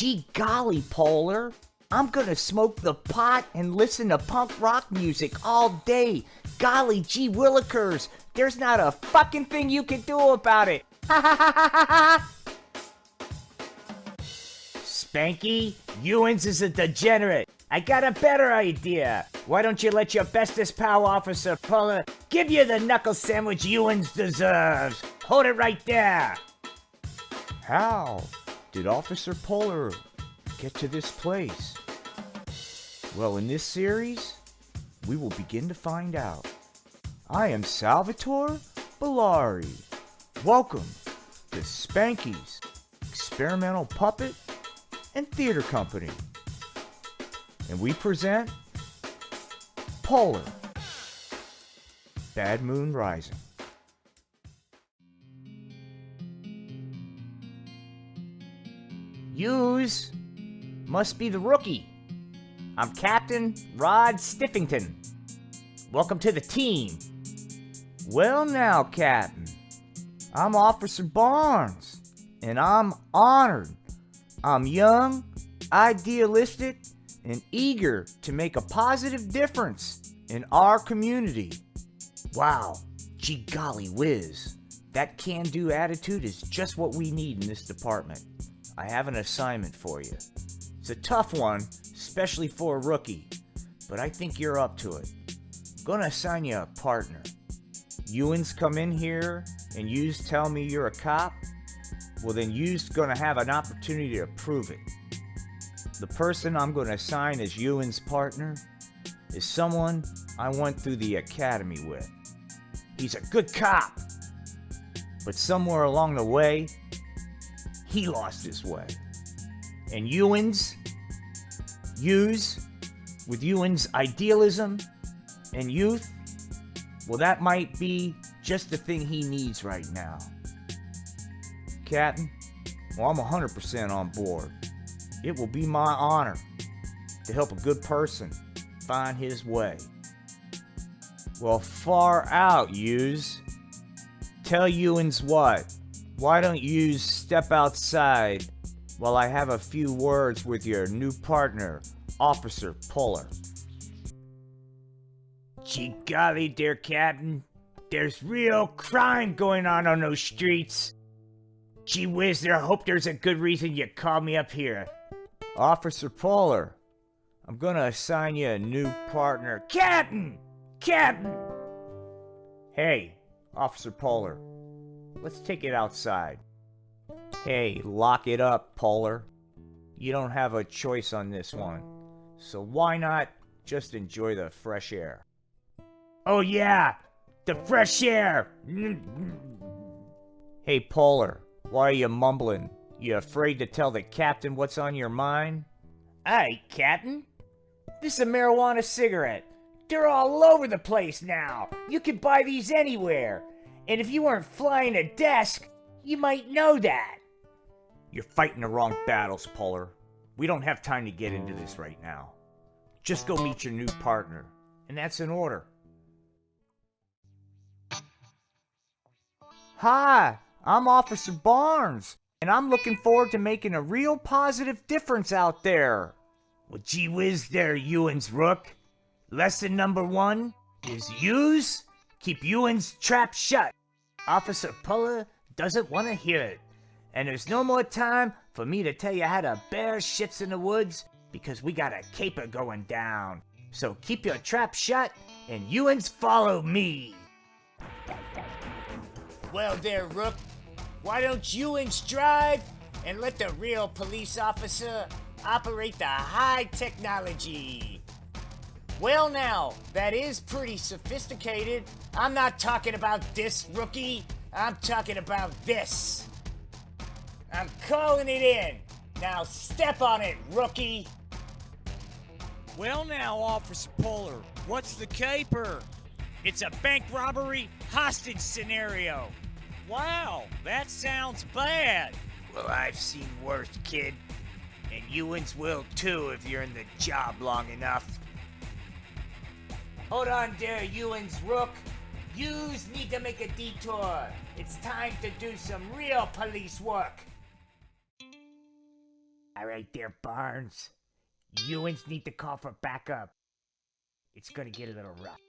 Gee golly, Polar. I'm gonna smoke the pot and listen to punk rock music all day. Golly gee willikers, there's not a fucking thing you can do about it. Ha ha ha ha ha! Spanky, Ewins is a degenerate. I got a better idea. Why don't you let your bestest pal Officer Puller give you the knuckle sandwich Ewins deserves? Hold it right there. How did Officer Puller get to this place? Well, in this series, we will begin to find out. I am Salvatore Bellari. Welcome to Spanky's Experimental Puppet and Theater Company. And we present Polar, Bad Moon Rising. Yous must be the rookie. I'm Captain Rod Stiffington. Welcome to the team. Well now, Captain, I'm Officer Barnes, and I'm honored. I'm young, idealistic, and eager to make a positive difference in our community. Wow, gee golly whiz. That can-do attitude is just what we need in this department. I have an assignment for you. It's a tough one, especially for a rookie, but I think you're up to it. I'm gonna assign you a partner. Ewins come in here and yous tell me you're a cop, well then you's gonna have an opportunity to prove it. The person I'm gonna assign as Ewins' partner is someone I went through the academy with. He's a good cop, but somewhere along the way, he lost his way. And Ewins, with Ewins' idealism and youth, well, that might be just the thing he needs right now. Captain, well, I'm 100% on board. It will be my honor to help a good person find his way. Well, far out, yous. Tell Ewins what? Why don't you step outside while I have a few words with your new partner, Officer Puller. Gee golly, dear Captain, there's real crime going on those streets. Gee whiz, I hope there's a good reason you called me up here. Officer Puller, I'm gonna assign you a new partner. Captain! Captain! Hey, Officer Puller, let's take it outside. Hey, lock it up, Puller. You don't have a choice on this one, so why not just enjoy the fresh air? Oh yeah, the fresh air! Hey, Puller, why are you mumbling? You afraid to tell the captain what's on your mind? Aye, Captain. This is a marijuana cigarette. They're all over the place now. You can buy these anywhere. And if you weren't flying a desk, you might know that. You're fighting the wrong battles, Puller. We don't have time to get into this right now. Just go meet your new partner, and that's in order. Hi, I'm Officer Barnes, and I'm looking forward to making a real positive difference out there. Well, gee whiz there, Ewins Rook. Lesson number 1 is use, keep Ewins' trap shut. Officer Puller doesn't want to hear it. And there's no more time for me to tell you how to bear shits in the woods because we got a caper going down. So keep your trap shut and Ewins follow me. Well there, Rook. Why don't Ewins drive and let the real police officer operate the high technology? Well now, that is pretty sophisticated. I'm not talking about this, rookie. I'm talking about this. I'm calling it in. Now step on it, rookie. Well now, Officer Puller, what's the caper? It's a bank robbery hostage scenario. Wow, that sounds bad. Well, I've seen worse, kid. And Ewins will too if you're in the job long enough. Hold on there, Ewins Rook. Yous need to make a detour. It's time to do some real police work. All right there, Barnes. Ewans need to call for backup. It's gonna get a little rough.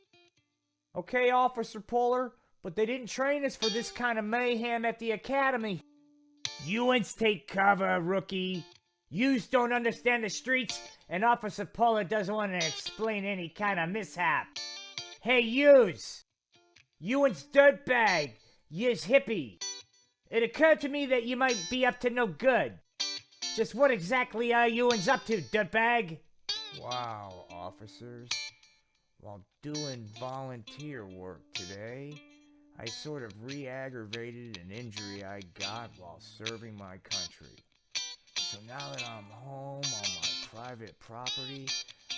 Okay, Officer Puller, but they didn't train us for this kind of mayhem at the academy. Ewans, take cover, rookie. Yous don't understand the streets, and Officer Puller doesn't want to explain any kind of mishap. Hey, Yous! Ewans dirtbag! Yous hippie! It occurred to me that you might be up to no good. Just what exactly are Ewans up to, dirtbag? Wow, officers. While doing volunteer work today, I sort of re-aggravated an injury I got while serving my country. So now that I'm home on my private property,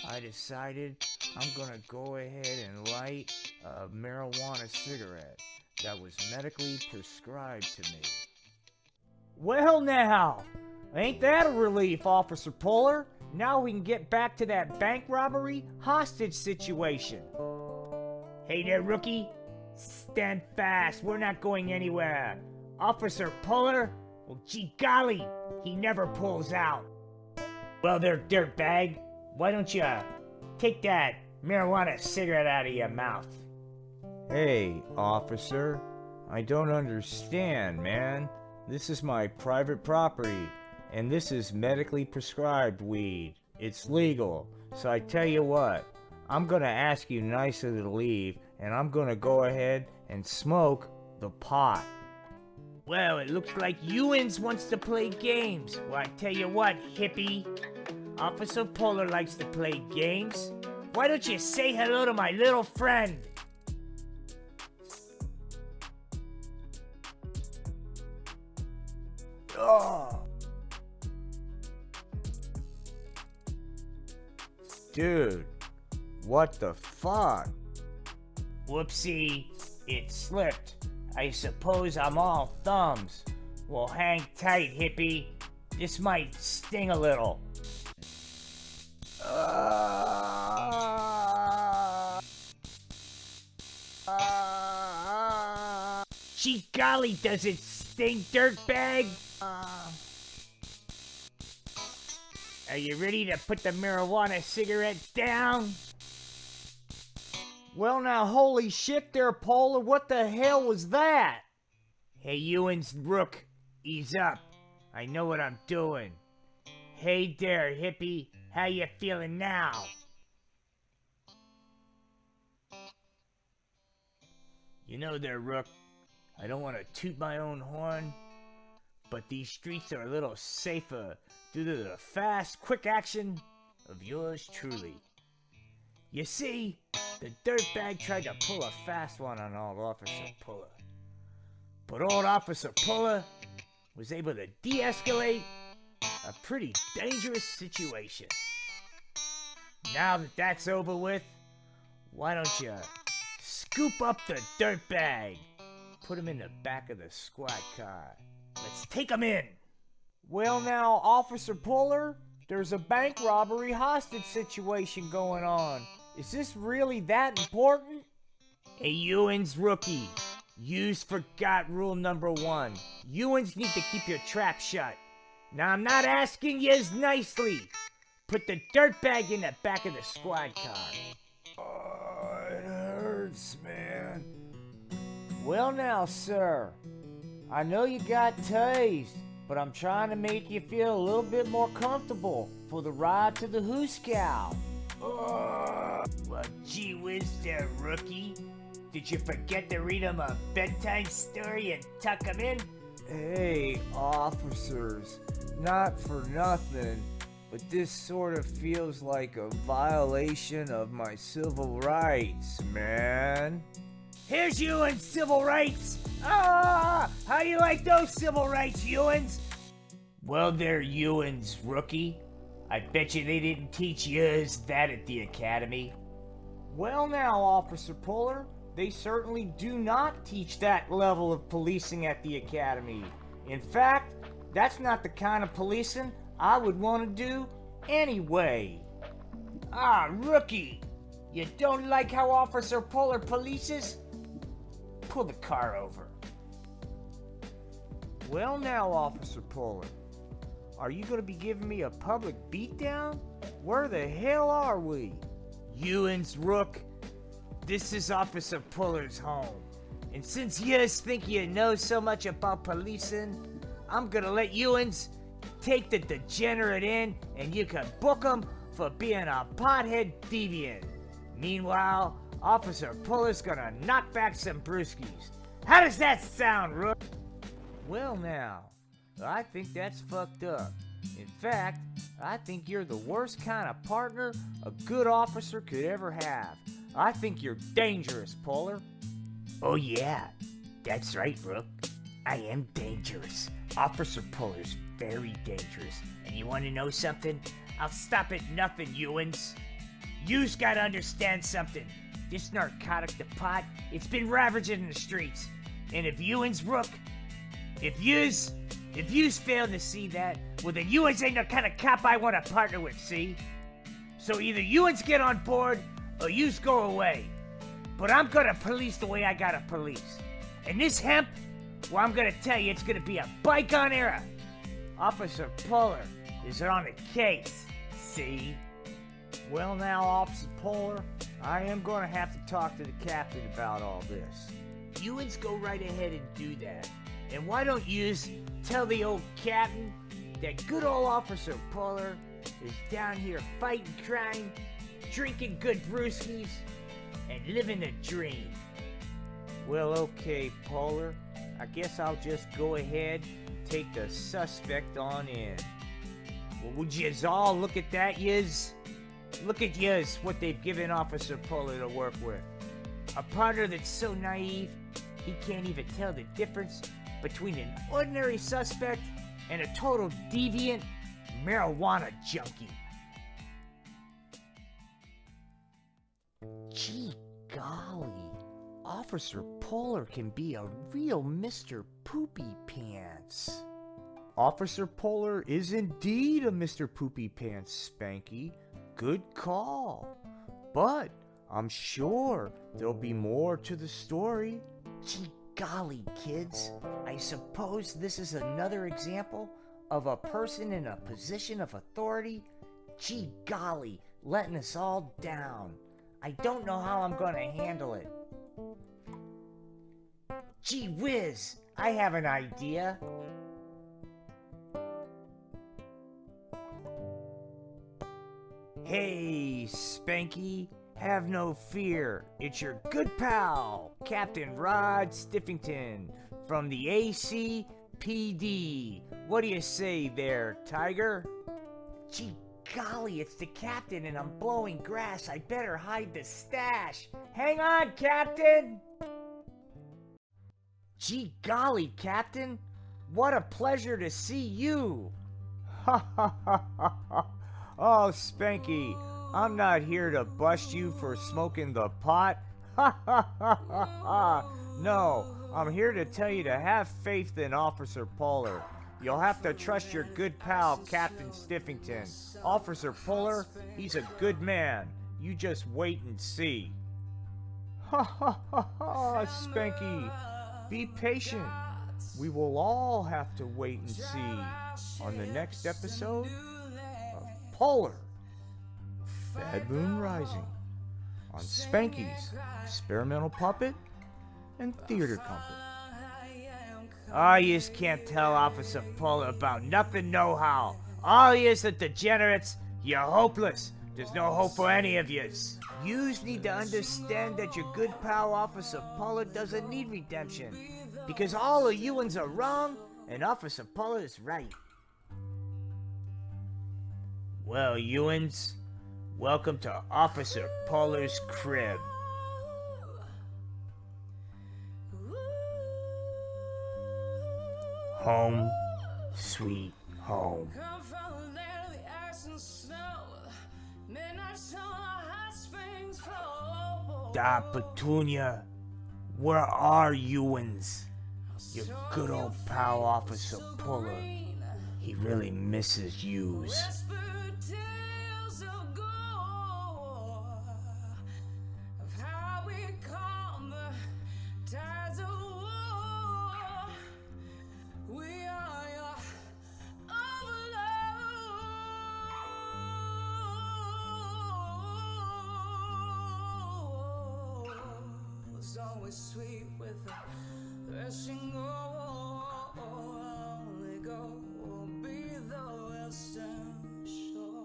I decided I'm gonna go ahead and light a marijuana cigarette that was medically prescribed to me. Well now, ain't that a relief, Officer Puller? Now we can get back to that bank robbery hostage situation. Hey there, rookie. Stand fast, we're not going anywhere. Officer Puller? Well, gee golly, he never pulls out. Well there, dirtbag, why don't you take that marijuana cigarette out of your mouth? Hey, officer, I don't understand, man. This is my private property, and this is medically prescribed weed. It's legal, so I tell you what, I'm gonna ask you nicely to leave, and I'm gonna go ahead and smoke the pot. Well, it looks like Ewans wants to play games. Well, I tell you what, hippie. Officer Puller likes to play games. Why don't you say hello to my little friend? Oh. Dude, what the fuck? Whoopsie, it slipped. I suppose I'm all thumbs. Well, hang tight, hippie. This might sting a little. Gee golly, does it sting, dirtbag? Are you ready to put the marijuana cigarette down? Well now, holy shit there, Polar, what the hell was that? Hey, Ewans, Rook, ease up. I know what I'm doing. Hey there, hippie, how you feeling now? You know there, Rook, I don't want to toot my own horn, but these streets are a little safer due to the fast, quick action of yours truly. You see, the dirtbag tried to pull a fast one on old Officer Puller. But old Officer Puller was able to de-escalate a pretty dangerous situation. Now that that's over with, why don't you scoop up the dirtbag, put him in the back of the squad car. Let's take him in. Well now, Officer Puller, there's a bank robbery hostage situation going on. Is this really that important? Hey, Ewans, rookie. Yous forgot rule number 1. Ewans need to keep your trap shut. Now, I'm not asking yous nicely. Put the dirtbag in the back of the squad car. Oh, it hurts, man. Well now, sir. I know you got tased, but I'm trying to make you feel a little bit more comfortable for the ride to the Hooskow. Well, gee whiz there, rookie. Did you forget to read him a bedtime story and tuck him in? Hey, officers, not for nothing, but this sort of feels like a violation of my civil rights, man. Here's Ewans' civil rights! How do you like those civil rights, Ewans? Well there, Ewans, rookie. I bet you they didn't teach yous that at the academy. Well now, Officer Puller, they certainly do not teach that level of policing at the academy. In fact, that's not the kind of policing I would want to do anyway. Rookie, you don't like how Officer Puller polices? Pull the car over. Well now, Officer Puller, Are you gonna be giving me a public beatdown? Where the hell are we? Ewans, Rook, this is Officer Puller's home. And since yous think you know so much about policing, I'm gonna let Ewans take the degenerate in and you can book him for being a pothead deviant. Meanwhile, Officer Puller's gonna knock back some brewskis. How does that sound, Rook? Well now, I think that's fucked up. In fact, I think you're the worst kind of partner a good officer could ever have. I think you're dangerous, Puller. Oh yeah, that's right, Rook. I am dangerous. Officer Puller's very dangerous. And you want to know something? I'll stop at nothing, Ewans. You's gotta understand something. This narcotic, the pot, it's been ravaging the streets. And if Ewans, Rook, if yous fail to see that, well then Ewans ain't the kind of cop I want to partner with, see? So either Ewans get on board, or yous go away. But I'm gonna police the way I gotta police. And this hemp, well, I'm gonna tell you, it's gonna be a bygone era. Officer Puller is on the case, see? Well now, Officer Puller, I am gonna have to talk to the captain about all this. Ewans, go right ahead and do that. And why don't yous tell the old captain that good old Officer Puller is down here fighting crime, drinking good brewskis, and living a dream. Well, okay, Puller. I guess I'll just go ahead, take the suspect on in. Well, would yous all look at that, yous? Look at yous, what they've given Officer Puller to work with. A partner that's so naive, he can't even tell the difference between an ordinary suspect and a total deviant marijuana junkie. Gee golly, Officer Puller can be a real Mr. Poopy Pants. Officer Puller is indeed a Mr. Poopy Pants, Spanky. Good call. But I'm sure there'll be more to the story. Gee golly, kids. I suppose this is another example of a person in a position of authority. Gee golly, letting us all down. I don't know how I'm gonna handle it. Gee whiz, I have an idea. Hey, Spanky, have no fear. It's your good pal, Captain Rod Stiffington, from the ACPD. What do you say there, Tiger? Gee golly, it's the captain and I'm blowing grass. I better hide the stash. Hang on, Captain! Gee golly, Captain, what a pleasure to see you. Ha ha ha ha ha. Oh, Spanky, I'm not here to bust you for smoking the pot. Ha ha ha ha ha. No, I'm here to tell you to have faith in Officer Puller. You'll have to trust your good pal, Captain Stiffington. Officer Puller, he's a good man. You just wait and see. Ha ha ha ha, Spanky. Be patient. We will all have to wait and see on the next episode of Puller, Bad Moon Rising, on Spanky's Experimental Puppet and Theater Company. Oh, you just can't tell Officer Puller about nothing nohow. All yous are degenerates. You're hopeless. There's no hope for any of yous. Yous need to understand that your good pal Officer Puller doesn't need redemption. Because all of Ewans are wrong and Officer Puller is right. Well, Ewans, welcome to Officer Puller's crib. Home, sweet home. Da Petunia, where are Ewans? Your good old pal Officer Puller, he really misses yous. sweet with a threshing go. Only go will be the western shore.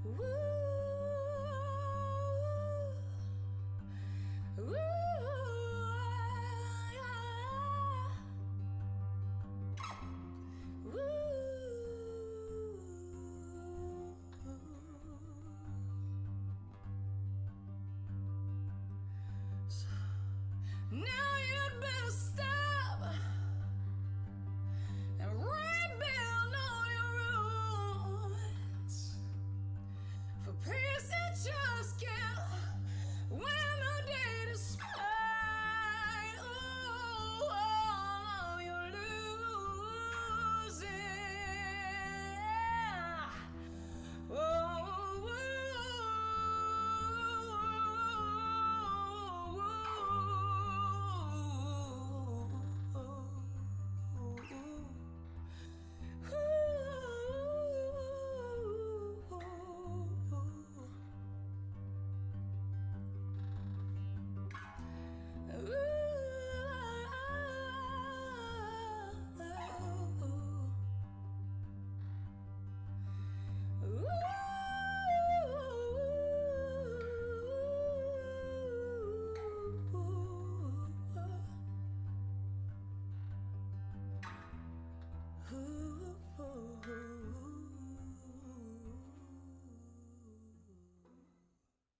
Woo, woo, yeah. Woo. So, now you'd better stop and rebuild all your ruins. For peace it just can't